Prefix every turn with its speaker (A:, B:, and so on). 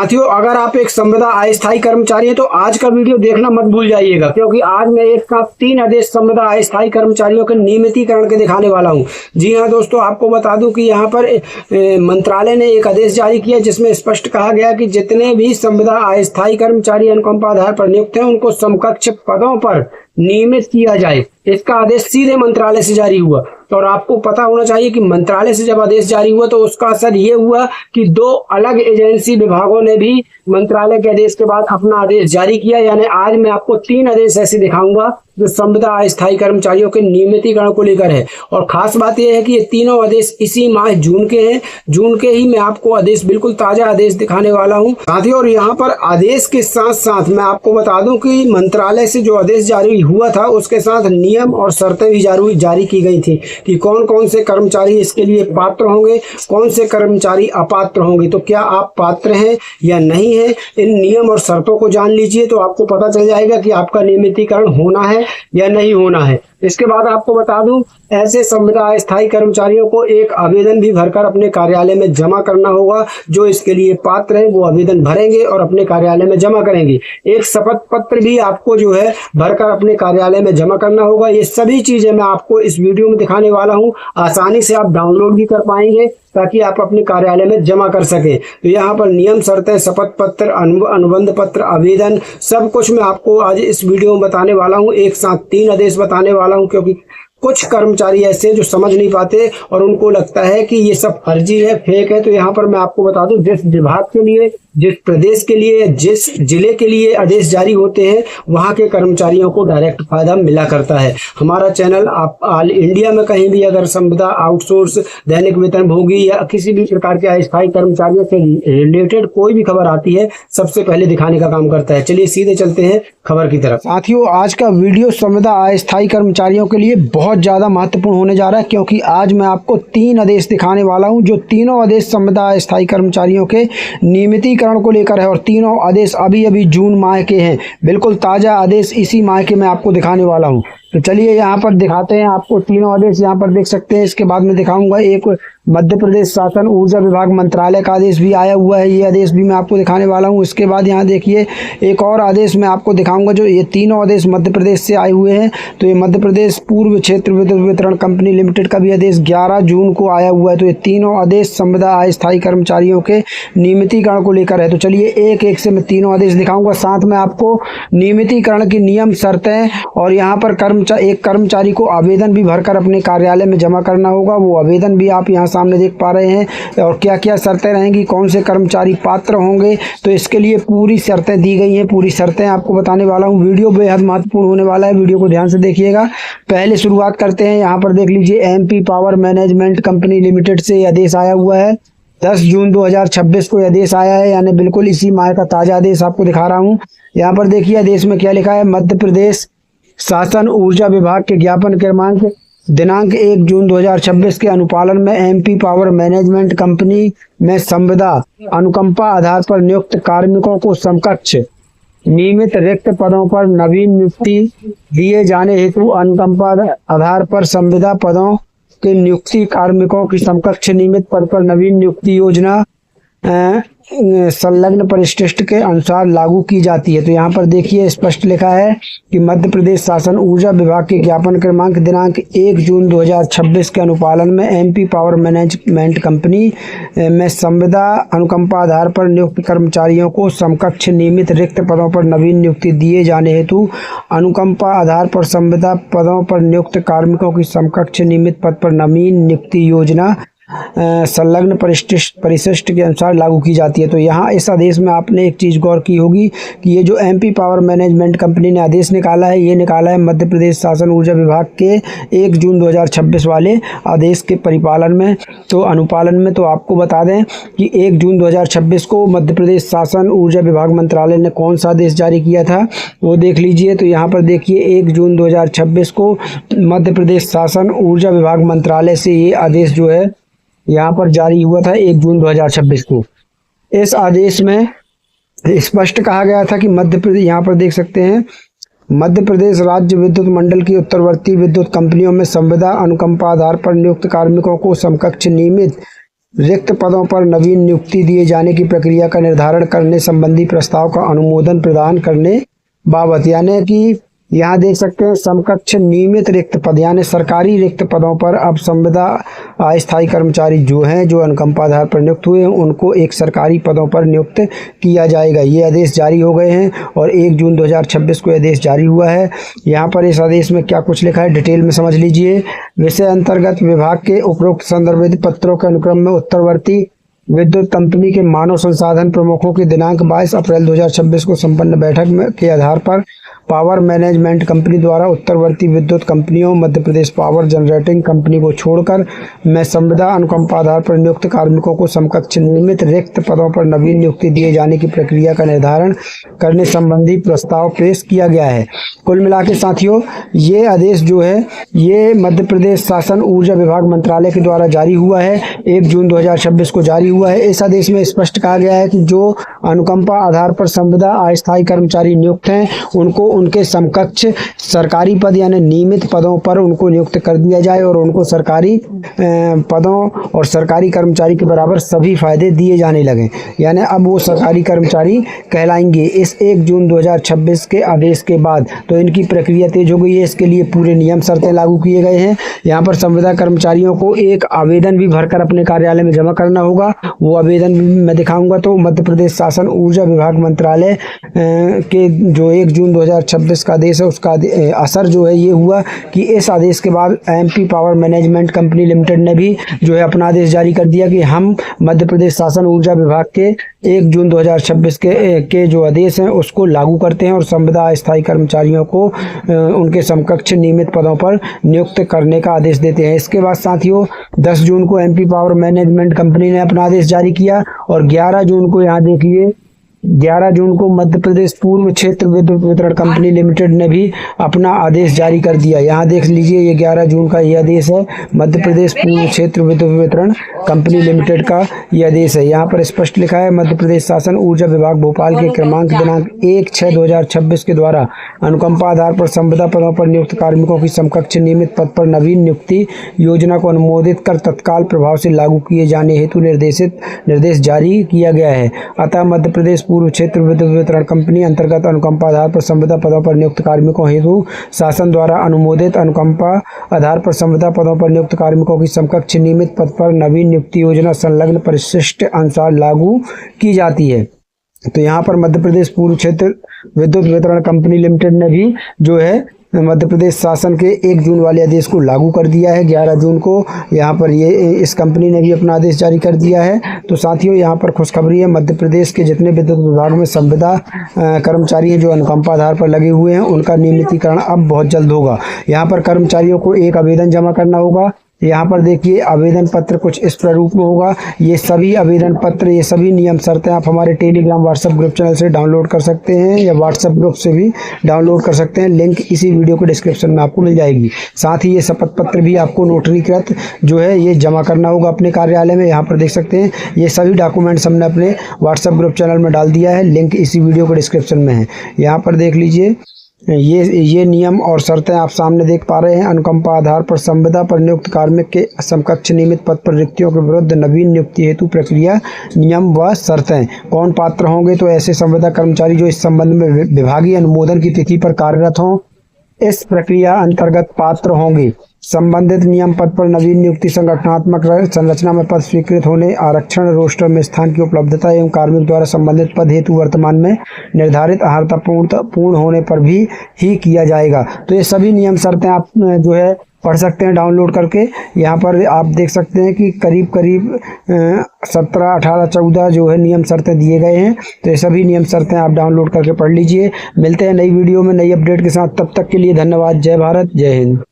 A: साथियों, अगर आप एक संविदा अस्थायी कर्मचारी हैं तो आज का वीडियो देखना मत भूल जाइएगा, क्योंकि आज मैं एक साथ 3 आदेश संविदा अस्थायी कर्मचारियों के नियमितीकरण के दिखाने वाला हूं। जी हां दोस्तों, आपको बता दूं कि यहां पर मंत्रालय ने एक आदेश जारी किया जिसमें स्पष्ट कहा गया कि जितने भी संविदा अस्थायी कर्मचारी अनुकंपा आधार पर नियुक्त हैं उनको समकक्ष पदों पर नियमित किया जाए। इसका आदेश सीधे मंत्रालय से जारी हुआ और आपको पता होना चाहिए कि मंत्रालय से जब आदेश जारी हुआ तो उसका असर ये हुआ कि 2 अलग एजेंसी विभागों ने भी मंत्रालय के आदेश के बाद अपना आदेश जारी किया। यानी आज मैं आपको 3 आदेश ऐसे दिखाऊंगा जो संविदा अस्थायी कर्मचारियों के नियमितीकरण को लेकर है। और खास बात यह है कि ये तीनों आदेश इसी माह जून के हैं। जून के ही मैं आपको आदेश, बिल्कुल ताजा आदेश दिखाने वाला हूं साथियों। और यहाँ पर आदेश के साथ साथ मैं आपको बता दूं कि मंत्रालय से जो आदेश जारी हुआ था उसके साथ नियम और शर्तें भी जारी की गई थी कि कौन कौन से कर्मचारी इसके लिए पात्र होंगे, कौन से कर्मचारी अपात्र होंगे। तो क्या आप पात्र हैं या नहीं है, इन नियम और शर्तों को जान लीजिए तो आपको पता चल जाएगा कि आपका नियमितीकरण होना है या नहीं होना है। इसके बाद आपको बता दूं, ऐसे संविदा अस्थायी कर्मचारियों को एक आवेदन भी भरकर अपने कार्यालय में जमा करना होगा। जो इसके लिए पात्र हैं वो आवेदन भरेंगे और अपने कार्यालय में जमा करेंगे। एक शपथ पत्र भी आपको जो है भरकर अपने कार्यालय में जमा करना होगा। ये सभी चीजें मैं आपको इस वीडियो में दिखाने वाला हूं। आसानी से आप डाउनलोड भी कर पाएंगे ताकि आप अपने कार्यालय में जमा कर सकें। तो यहाँ पर नियम, शर्तें, शपथ पत्र, अनुबंध पत्र, आवेदन, सब कुछ मैं आपको आज इस वीडियो में बताने वाला हूँ। एक साथ 3 आदेश बताने वाला हूँ, क्योंकि कुछ कर्मचारी ऐसे जो समझ नहीं पाते और उनको लगता है कि ये सब फर्जी है, फेक है। तो यहाँ पर मैं आपको बता दूं, जिस विभाग के लिए, जिस प्रदेश के लिए, जिस जिले के लिए आदेश जारी होते हैं वहां के कर्मचारियों को डायरेक्ट फायदा मिला करता है। हमारा चैनल आप ऑल इंडिया में कहीं भी अगर संविदा, आउटसोर्स, दैनिक वेतनभोगी या किसी भी प्रकार के अस्थायी कर्मचारियों से रिलेटेड कोई भी खबर आती है सबसे पहले दिखाने का काम करता है। चलिए सीधे चलते हैं खबर की तरफ। साथियों, आज का वीडियो संविदा अस्थायी कर्मचारियों के लिए बहुत ज्यादा महत्वपूर्ण होने जा रहा है, क्योंकि आज मैं आपको 3 आदेश दिखाने वाला हूं जो तीनों आदेश संविदा अस्थायी कर्मचारियों के नियमितीकरण को लेकर है। और तीनों आदेश अभी जून माह के हैं, बिल्कुल ताजा आदेश इसी माह के मैं आपको दिखाने वाला हूं। तो चलिए यहाँ पर दिखाते हैं आपको तीनों आदेश। यहाँ पर देख सकते हैं। इसके बाद में दिखाऊंगा एक मध्य प्रदेश शासन ऊर्जा विभाग मंत्रालय का आदेश भी आया हुआ है, ये आदेश भी मैं आपको दिखाने वाला हूँ। इसके बाद यहाँ देखिए एक और आदेश मैं आपको दिखाऊंगा जो ये तीनों आदेश मध्य प्रदेश से आए हुए हैं। तो ये मध्य प्रदेश पूर्व क्षेत्र विद्युत वितरण कंपनी लिमिटेड का भी आदेश 11 जून को आया हुआ है। तो ये तीनों आदेश संविदा अस्थायी कर्मचारियों के नियमितीकरण को लेकर है। तो चलिए एक एक से मैं तीनों आदेश दिखाऊंगा, साथ में आपको नियमितीकरण की नियम, शर्तें और यहाँ पर एक कर्मचारी को आवेदन भी भरकर अपने कार्यालय में जमा करना होगा। वो आवेदन भी आप यहाँ सामने देख पा रहे हैं। और क्या क्या शर्तें रहेंगी, कौन से कर्मचारी पात्र होंगे, तो इसके लिए पूरी शर्तें दी गई हैं। पूरी शर्तें आपको बताने वाला हूँ। वीडियो बेहद महत्वपूर्ण होने वाला है, वीडियो को ध्यान से देखिएगा। पहले शुरुआत करते हैं। यहाँ पर देख लीजिए, MP power management company limited से आदेश आया हुआ है। 10 जून 2026 को आदेश आया है, यानी बिल्कुल इसी माह का ताजा आदेश आपको दिखा रहा हूँ। यहाँ पर देखिए आदेश में क्या लिखा है। मध्य प्रदेश शासन ऊर्जा विभाग के ज्ञापन क्रमांक दिनांक 1 जून 2026 के अनुपालन में एमपी पावर मैनेजमेंट कंपनी में संविदा अनुकंपा आधार पर नियुक्त कार्मिकों को समकक्ष नियमित रिक्त पदों पर नवीन नियुक्ति दिए जाने हेतु अनुकंपा आधार पर संविदा पदों के नियुक्ति कार्मिकों की समकक्ष नियमित पद पर नवीन नियुक्ति योजना संलग्न परिशिष्ट के अनुसार लागू की जाती है। तो यहाँ पर देखिए स्पष्ट लिखा है कि मध्य प्रदेश शासन ऊर्जा विभाग के ज्ञापन क्रमांक दिनांक 1 जून 2026 के अनुपालन में एमपी पावर मैनेजमेंट कंपनी में संविदा अनुकंपा आधार पर नियुक्त कर्मचारियों को समकक्ष नियमित रिक्त पदों पर नवीन नियुक्ति दिए जाने हेतु अनुकंपा आधार पर संविदा पदों पर नियुक्त कार्मिकों की समकक्ष नियमित पद पर नवीन नियुक्ति योजना संलग्न परिशिष्ट के अनुसार लागू की जाती है। तो यहाँ इस आदेश में आपने एक चीज़ गौर की होगी कि ये जो एमपी पावर मैनेजमेंट कंपनी ने आदेश निकाला है, ये निकाला है मध्य प्रदेश शासन ऊर्जा विभाग के 1 जून 2026 वाले आदेश के परिपालन में, तो अनुपालन में। तो आपको बता दें कि 1 जून 2026 को मध्य प्रदेश शासन ऊर्जा विभाग मंत्रालय ने कौन सा आदेश जारी किया था वो देख लीजिए। तो यहाँ पर देखिए 1 जून 2026 को मध्य प्रदेश शासन ऊर्जा विभाग मंत्रालय से ये आदेश जो है यहाँ पर जारी हुआ था 1 जून 2026 को। इस आदेश में स्पष्ट कहा गया था कि मध्य प्रदेश, यहाँ पर देख सकते हैं, मध्य प्रदेश राज्य विद्युत मंडल की उत्तरवर्ती विद्युत कंपनियों में संविदा अनुकंपा आधार पर नियुक्त कार्मिकों को समकक्ष नियमित रिक्त पदों पर नवीन नियुक्ति दिए जाने की प्रक्रिया का निर्धारण करने संबंधी प्रस्ताव का अनुमोदन प्रदान करने बाबत। यानी कि यहाँ देख सकते हैं समकक्ष नियमित रिक्त पद यानी सरकारी रिक्त पदों पर अब संविदा अस्थायी कर्मचारी जो हैं, जो अनुकंपा आधार पर नियुक्त हुए हैं, उनको एक सरकारी पदों पर नियुक्त किया जाएगा। ये आदेश जारी हो गए हैं और 1 जून 2026 को आदेश जारी हुआ है। यहाँ पर इस आदेश में क्या कुछ लिखा है डिटेल में समझ लीजिए। विषय अंतर्गत विभाग के उपरोक्त संदर्भित पत्रों के अनुक्रम में उत्तरवर्ती विद्युत कंपनी के मानव संसाधन प्रमुखों की दिनांक 22 अप्रैल 2026 को संपन्न बैठक के आधार पर पावर मैनेजमेंट कंपनी द्वारा उत्तरवर्ती विद्युत कंपनियों Madhya Pradesh power generating company को छोड़कर मैं संविदा अनुकंपा आधार पर नियुक्त कार्मिकों को समकक्ष नियमित रिक्त पदों पर नवीन नियुक्ति दिए जाने की प्रक्रिया का निर्धारण करने संबंधी प्रस्ताव पेश किया गया है। कुल मिलाकर साथियों, ये आदेश जो है ये मध्य प्रदेश शासन ऊर्जा विभाग मंत्रालय के द्वारा जारी हुआ है, 1 जून 2026 को जारी हुआ है। इस आदेश में स्पष्ट कहा गया है कि जो अनुकंपा आधार पर संविदा अस्थायी कर्मचारी नियुक्त हैं उनको उनके समकक्ष सरकारी पद यानी नियमित पदों पर उनको नियुक्त कर दिया जाए और उनको सरकारी पदों और सरकारी कर्मचारी के बराबर सभी फायदे दिए जाने लगे। यानी अब वो सरकारी कर्मचारी कहलाएंगे इस 1 जून 2026 के आदेश के बाद। तो इनकी प्रक्रिया तेज हो गई है, इसके लिए पूरे नियम शर्तें लागू किए गए हैं। यहाँ पर संविदा कर्मचारियों को एक आवेदन भी भरकर अपने कार्यालय में जमा करना होगा। वो आवेदन मैं दिखाऊंगा। तो मध्य प्रदेश शासन ऊर्जा विभाग मंत्रालय के जो 1 जून 2026 का आदेश है उसका असर जो है ये हुआ कि इस आदेश के बाद MP power management company limited ने भी जो है अपना आदेश जारी कर दिया कि हम मध्य प्रदेश शासन ऊर्जा विभाग के 1 जून 2026 के जो आदेश हैं उसको लागू करते हैं और संविदा अस्थायी कर्मचारियों को उनके समकक्ष नियमित पदों पर नियुक्त करने का आदेश देते हैं। इसके बाद साथियों 10 जून को एमपी पावर मैनेजमेंट कंपनी ने अपना आदेश जारी किया और 11 जून को यहाँ देखिए 11 जून को मध्य प्रदेश पूर्व क्षेत्र विद्युत वितरण कंपनी लिमिटेड ने भी अपना आदेश जारी कर दिया। यहाँ देख लीजिए ये 11 जून का ये आदेश है, मध्य प्रदेश पूर्व क्षेत्र विद्युत वितरण कंपनी लिमिटेड का ये आदेश है। यहाँ पर स्पष्ट लिखा है मध्य प्रदेश शासन ऊर्जा विभाग भोपाल के क्रमांक दिनांक 1/6/2026 के द्वारा अनुकंपा आधार पर संविदा पदों पर नियुक्त कार्मिकों की समकक्ष नियमित पद पर नवीन नियुक्ति योजना को अनुमोदित कर तत्काल प्रभाव से लागू किए जाने हेतु निर्देश जारी किया गया है। अतः मध्य प्रदेश पूर्व क्षेत्र विद्युत वितरण कंपनी अंतर्गत अनुकंपा आधार पर संविदा पदों पर नियुक्त कार्मिकों हेतु शासन द्वारा अनुमोदित अनुकंपा आधार पर संविदा पदों पर नियुक्त कार्मिकों की समकक्ष नियमित पद पर नवीन नियुक्ति योजना संलग्न परिशिष्ट अनुसार लागू की जाती है। तो यहाँ पर मध्य प्रदेश पूर्व क्षेत्र विद्युत वितरण कंपनी लिमिटेड ने भी जो है मध्य प्रदेश शासन के 1 जून वाले आदेश को लागू कर दिया है। 11 जून को यहाँ पर ये इस कंपनी ने भी अपना आदेश जारी कर दिया है। तो साथियों यहाँ पर खुशखबरी है, मध्य प्रदेश के जितने विद्युत विभाग में संविदा कर्मचारी हैं जो अनुकंपा आधार पर लगे हुए हैं उनका नियमितीकरण अब बहुत जल्द होगा। यहाँ पर कर्मचारियों को एक आवेदन जमा करना होगा। यहाँ पर देखिए आवेदन पत्र कुछ इस प्रारूप में होगा। ये सभी आवेदन पत्र, ये सभी नियम शर्तें आप हमारे टेलीग्राम व्हाट्सएप ग्रुप चैनल से डाउनलोड कर सकते हैं या व्हाट्सएप ग्रुप से भी डाउनलोड कर सकते हैं। लिंक इसी वीडियो के डिस्क्रिप्शन में आपको मिल जाएगी। साथ ही ये शपथ पत्र भी आपको नोटरीकृत जो है ये जमा करना होगा अपने कार्यालय में। यहाँ पर देख सकते हैं ये सभी डॉक्यूमेंट्स हमने अपने व्हाट्सएप ग्रुप चैनल में डाल दिया है, लिंक इसी वीडियो के डिस्क्रिप्शन में है। यहाँ पर देख लीजिए ये नियम और शर्तें आप सामने देख पा रहे हैं। अनुकंपा आधार पर संविदा पर नियुक्त कार्मिक के समकक्ष नियमित पद पर रिक्तियों के विरुद्ध नवीन नियुक्ति हेतु प्रक्रिया, नियम व शर्तें। कौन पात्र होंगे? तो ऐसे संविदा कर्मचारी जो इस संबंध में विभागीय अनुमोदन की तिथि पर कार्यरत हों इस प्रक्रिया अंतर्गत पात्र होंगे। संबंधित नियम पद पर नवीन नियुक्ति, संगठनात्मक संरचना में पद स्वीकृत होने, आरक्षण रोस्टर में स्थान की उपलब्धता एवं कार्मिक द्वारा संबंधित पद हेतु वर्तमान में निर्धारित अर्हता पूर्ण होने पर भी ही किया जाएगा। तो ये सभी नियम शर्तें आप जो है पढ़ सकते हैं डाउनलोड करके। यहाँ पर आप देख सकते हैं कि करीब 17, 18, 14 जो है नियम शर्तें दिए गए हैं। तो ये सभी नियम शर्तें आप डाउनलोड करके पढ़ लीजिए। मिलते हैं नई वीडियो में नई अपडेट के साथ, तब तक के लिए धन्यवाद। जय भारत, जय हिंद।